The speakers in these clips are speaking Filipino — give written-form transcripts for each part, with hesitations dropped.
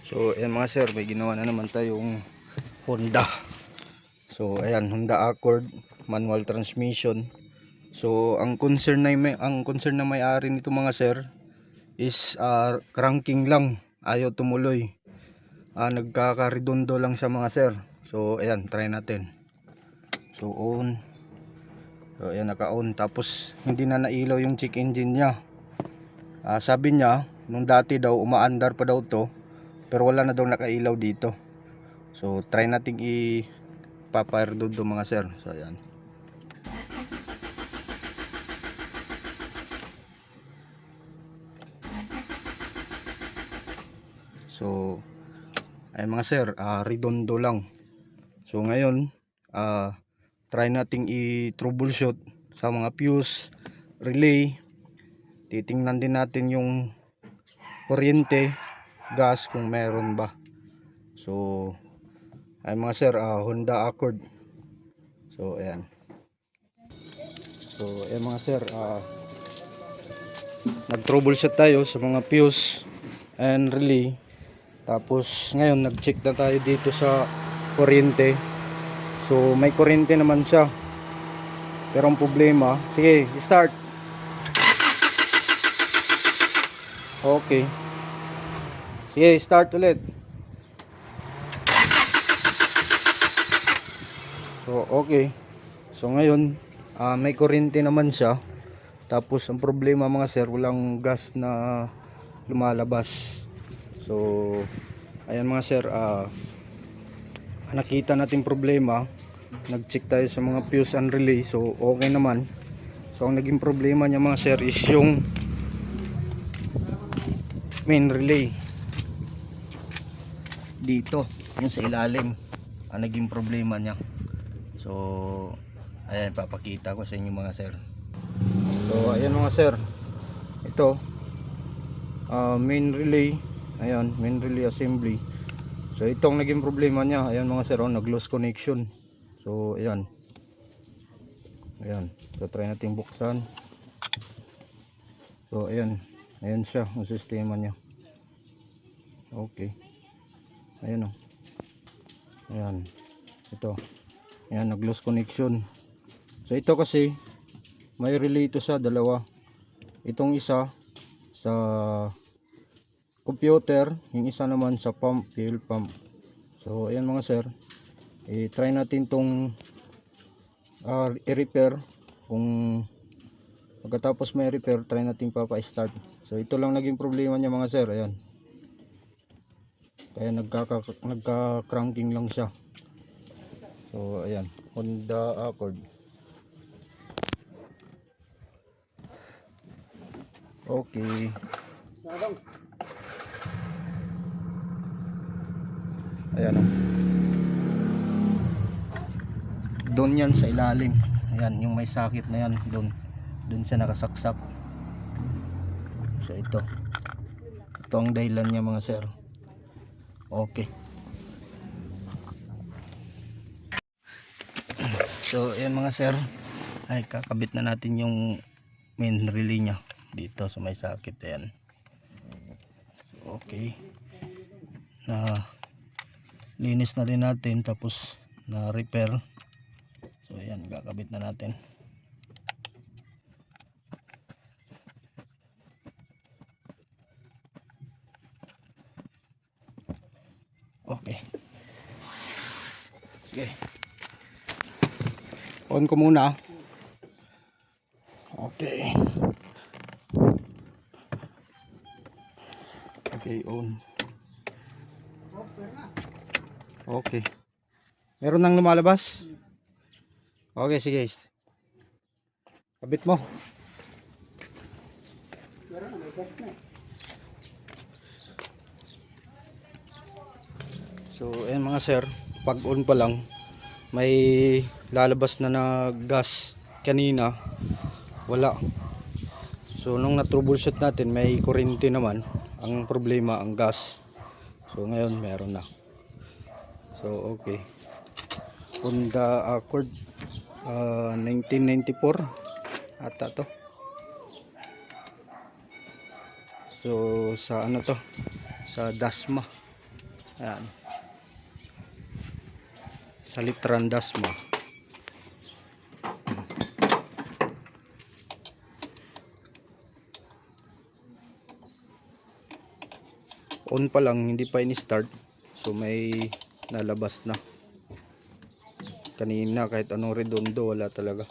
So ayan mga sir, may ginawa na naman tayong Honda. So ayan, Honda Accord manual transmission. So ang concern na may-ari nito mga sir is cranking lang, ayaw tumuloy. Nagkakaredondo lang siya mga sir. So ayan, try natin. So on. So ayan, naka-on, tapos hindi na nailaw yung check engine niya. Sabi niya nung dati daw umaandar pa daw to, pero wala na daw nakailaw dito. So try nating i-paparedondo mga sir. So ayan. So ay mga sir, redondo lang. So ngayon try nating i-troubleshoot sa mga fuse, relay. Titingnan din natin yung kuryente, gas kung meron ba. So ay mga sir, Honda Accord. So ayan. So ayan mga sir, nag-troubleshoot tayo sa mga fuse and relay. Tapos ngayon nag-check na tayo dito sa kuryente. So may kuryente naman siya, pero ang problema, sige start. Okay, sige start ulit. So okay, so ngayon may kuryente naman siya. Tapos ang problema mga sir, walang gas na lumalabas. So ayan mga sir, nakita natin problema. Nag-check tayo sa mga fuse and relay, so okay naman. So ang naging problema niya mga sir is yung main relay dito, yung sa ilalim ang naging problema niya. So ayan, papakita ko sa inyo mga sir. So ayan mga sir, ito main relay. Ayan, main relay assembly. So itong naging problema niya. Ayan mga sir, nag-loss connection. So ayan. Ayan. So try natin buksan. So ayan. Ayan siya, ang sistema niya. Okay. Ayan o. Ayan. Ito. Ayan, nag-loss connection. So ito kasi may relay ito sa dalawa. Itong isa sa computer, yung isa naman sa pump, fuel pump. So ayan mga sir, i-try natin tong i-repair. Kung pagkatapos may repair, try natin papa-start. So ito lang naging problema niya mga sir. Ayan, kaya nagka-cranking lang siya. So ayan, Honda Accord. Okay. Ayan o. Doon yan sa ilalim. Ayan, yung may sakit na yan, doon siya nakasaksak. So ito ang dahilan niya mga sir. Okay. So ayan mga sir, ay kakabit na natin yung main relay nya dito sa may sakit. Ayan. So, okay, na linis na rin natin, tapos na repair. So ayan, kakabit na natin. Okay. Sige, on ko muna. Okay. Okay, on. Okay. Meron nang lumalabas? Okay, sige. Kabit mo. So, ayan mga sir, pag on pa lang, may lalabas na gas. Kanina, wala. So, nung na-troubleshoot natin, may kuryente naman. Ang problema, ang gas. So, ngayon, meron na. So, okay. Honda Accord 1994 ata to. So sa ano to, sa Dasma. Ayan. Sa Litrandas mo. On pa lang, hindi pa ini-start. So may nalabas na. Kanina kahit anong redondo, wala talaga.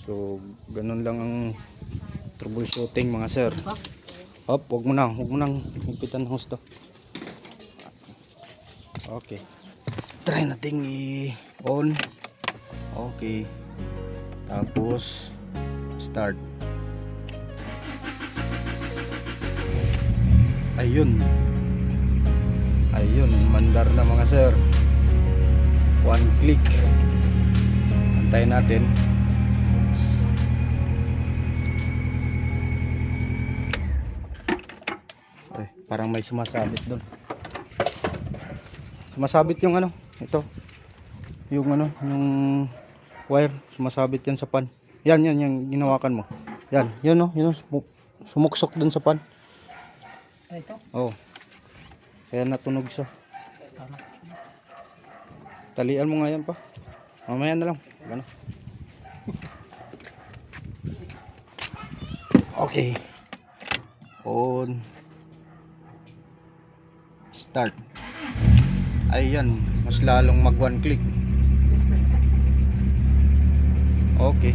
So ganun lang ang troubleshooting mga sir. Hop, huwag mo nang higpitan ng husto. Okay. Try nating i-on. Okay. Tapos start. Ayun. Ayun, mandar na mga sir. One click. Antayin natin. Ay, parang may sumasabit doon. Sumasabit yung ano, ito. Yung ano, yung wire, sumasabit yan sa pan. Yan, yung ginawakan mo. Yan, yun no, yun sumuksok dun sa pan. Ito? Oh. Kaya natunog siya. Talian mo nga yan pa. Mamaya na lang. Gano. Okay. On. Start. Ayan, mas lalong mag one click. Okay.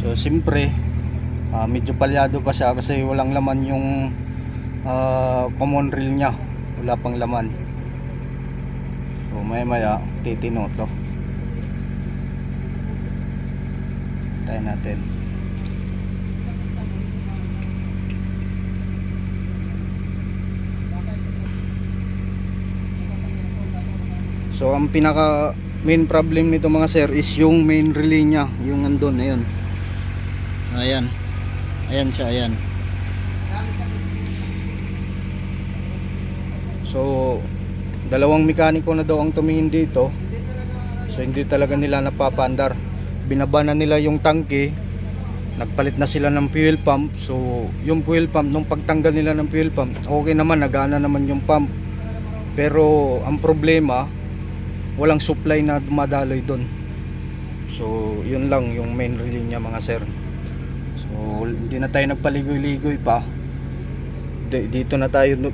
So siyempre medyo palyado pa siya kasi walang laman yung common reel nya. Wala pang laman. So maya titino to. Tayo natin. So ang pinaka main problem nito mga sir is yung main relay nya, yung andun, ayun. Ayan. Ayan siya, ayan. So dalawang mekaniko na daw ang tumingin dito. So hindi talaga nila napapandar. Binaba na nila yung tangke. Nagpalit na sila ng fuel pump. So yung fuel pump, nung pagtanggal nila ng fuel pump, okay naman, nagana naman yung pump. Pero ang problema, walang supply na dumadaloy doon. So yun lang yung main relay niya mga sir. So hindi na tayo nagpaligoy-ligoy pa. Dito na tayo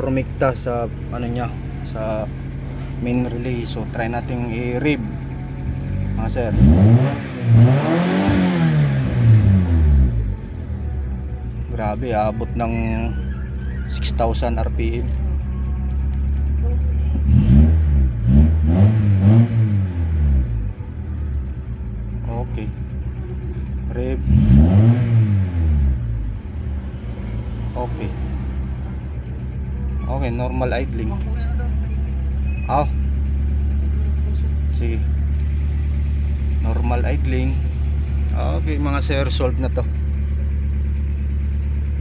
rumikta sa ano niya, sa main relay. So try nating i-rev mga sir. Grabe, abot ng 6,000 RPM. Okay. Rev. Okay. Okay, normal idling. Sige. Normal idling. Okay, mga sir, solve na to.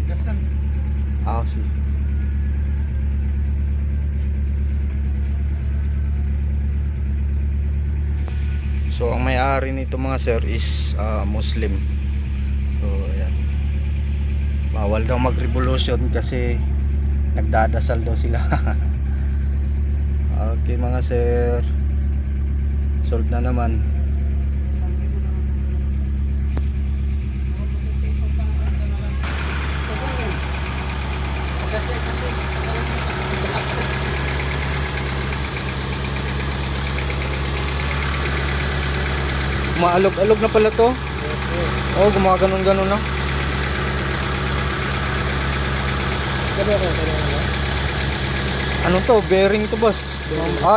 Gasan. Sige. So ang may-ari nito mga sir is Muslim. So ayan. Bawal daw mag-revolution kasi nagdadasal daw sila. Okay mga sir, solve na naman. Maalog-alog na pala to. Oh, gumaganon-ganon na. Ano to? Bearing to boss.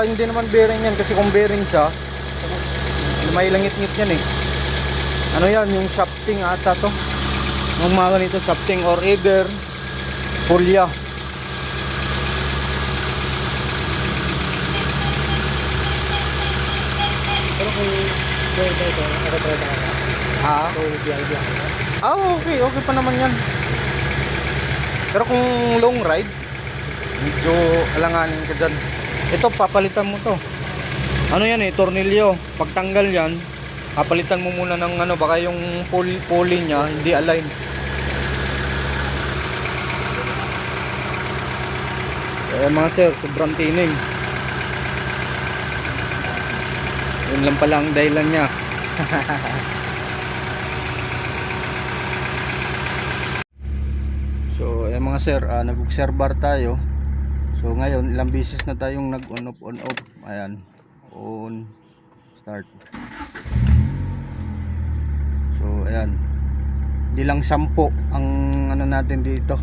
Hindi naman bearing yan kasi kung bearing siya, may langit-ngit yan eh. Ano yan? Yung shafting ata to. Yung mga ganito, shafting or either pulya. Pero kung ito, nakatrata ka na. So, biyahe-biyahe ka. Okay. Okay pa naman yan. Pero kung long ride, medyo alanganin ka dyan. Ito, papalitan mo to. Ano yan eh, tornilyo. Pagtanggal yan, kapalitan mo muna ng ano, baka yung pulley niya hindi align. Kaya mga sir, sobrang tining. Yun lang pala ang dahilan niya. So ayan mga sir, nag-observer tayo. So ngayon, ilang beses na tayong nag-on off. Ayan, on, start. So ayan, di lang 10 ang ano natin dito,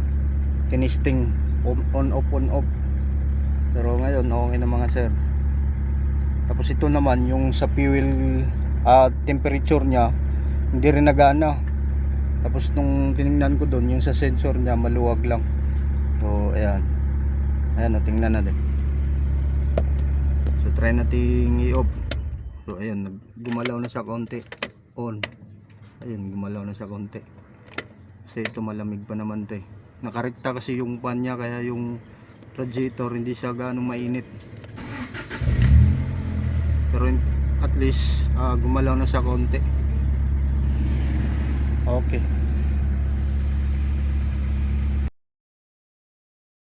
tinisting on off. Pero ngayon, okay na mga sir. Tapos ito naman, yung sa fuel temperature nya, hindi rin nagana. Tapos nung tinignan ko doon, yung sa sensor nya maluwag lang. So ayan, ayan, tingnan natin. So try nating i-off. So ayan, gumalaw na sa konti. On. Ayun, gumalaw na sa konti. Kasi ito malamig pa naman to eh. Nakarekta kasi yung pan niya, kaya yung radiator hindi siya gaano mainit. Pero at least gumalaw na sa konti. Okay.